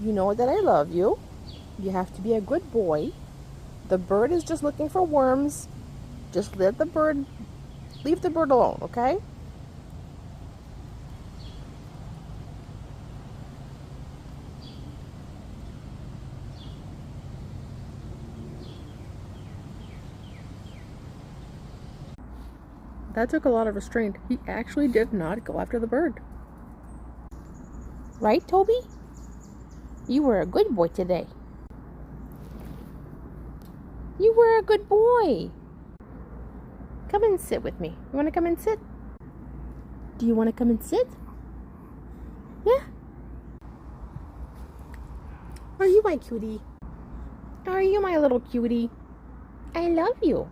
You know that I love you. You have to be a good boy. The bird is just looking for worms. Just leave the bird alone, okay? That took a lot of restraint. He actually did not go after the bird. Right, Toby? You were a good boy today. You were a good boy. Come and sit with me. You want to come and sit? Do you want to come and sit? Yeah? Are you my cutie? Are you my little cutie? I love you.